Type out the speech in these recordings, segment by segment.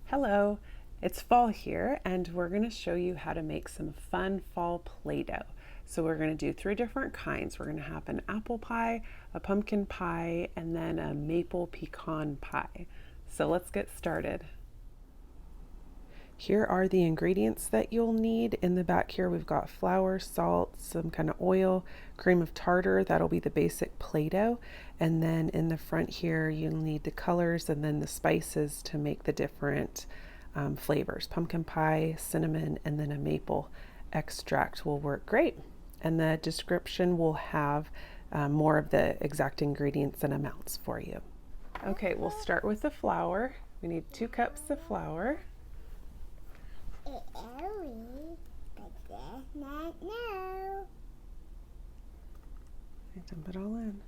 Hello, it's fall here and we're going to show you how to make some fun fall Play-Doh. So we're going to do 3 different kinds. We're going to have an apple pie, a pumpkin pie, and then a maple pecan pie. So let's get started. Here are the ingredients that you'll need. In the back here we've got flour, salt, some kind of oil, cream of tartar, that'll be the basic Play-Doh, and then in the front here you'll need the colors and then the spices to make the different flavors. Pumpkin pie, cinnamon, and then a maple extract will work great. And the description will have more of the exact ingredients and amounts for you. Okay, we'll start with the flour. We need 2 cups of flour. Dump it all in.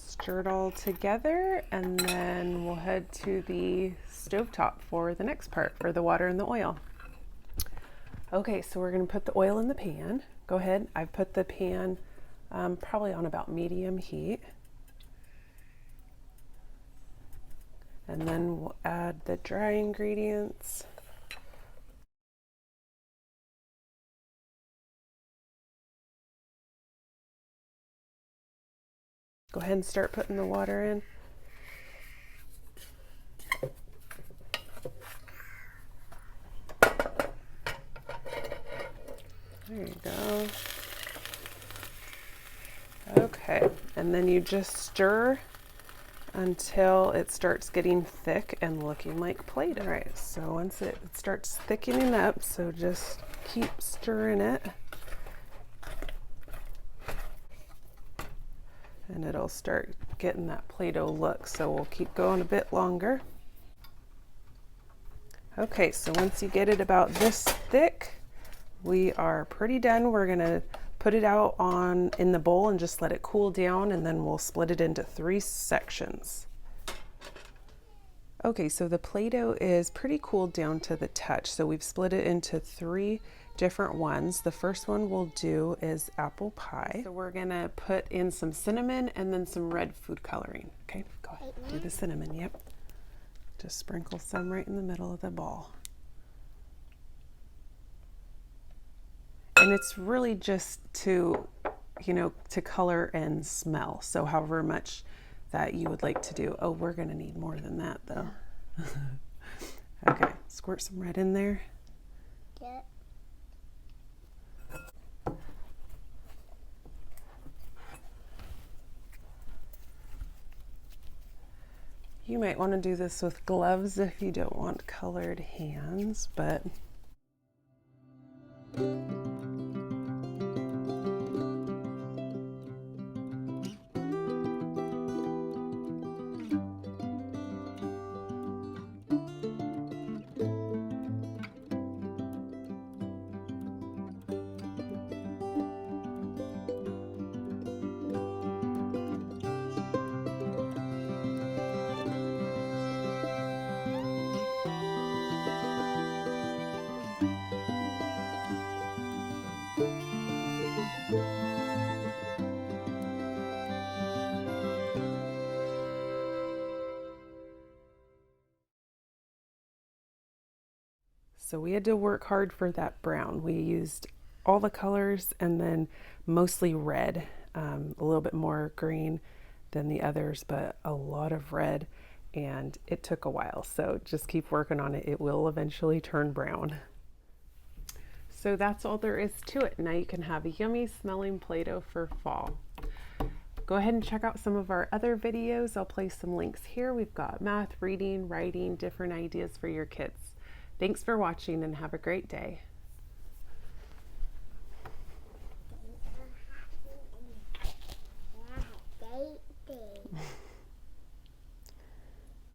Stir it all together and then we'll head to the stovetop for the next part, for the water and the oil. Okay, so we're going to put the oil in the pan. Go ahead, I've put the pan probably on about medium heat. And then we'll add the dry ingredients. Go ahead and start putting the water in. There you go. Okay, and then you just stir until it starts getting thick and looking like Play-Doh. All right, so once it starts thickening up, so just keep stirring it. And it'll start getting that Play-Doh look, so we'll keep going a bit longer. Okay, so once you get it about this thick, we are pretty done. We're gonna put it out in the bowl and just let it cool down, and then we'll split it into 3 sections. Okay, so the Play-Doh is pretty cooled down to the touch, so we've split it into 3 different ones. The first one we'll do is apple pie. So we're gonna put in some cinnamon and then some red food coloring. Okay, go ahead, do the cinnamon, yep. Just sprinkle some right in the middle of the ball. And it's really just to, to color and smell. So however much that you would like to do. Oh, we're gonna need more than that though. Okay, squirt some red in there. Yeah. You might want to do this with gloves if you don't want colored hands, but so we had to work hard for that brown. We used all the colors and then mostly red, a little bit more green than the others, but a lot of red, and it took a while. So just keep working on it. It will eventually turn brown. So that's all there is to it. Now you can have a yummy smelling Play-Doh for fall. Go ahead and check out some of our other videos. I'll place some links here. We've got math, reading, writing, different ideas for your kids. Thanks for watching and have a great day.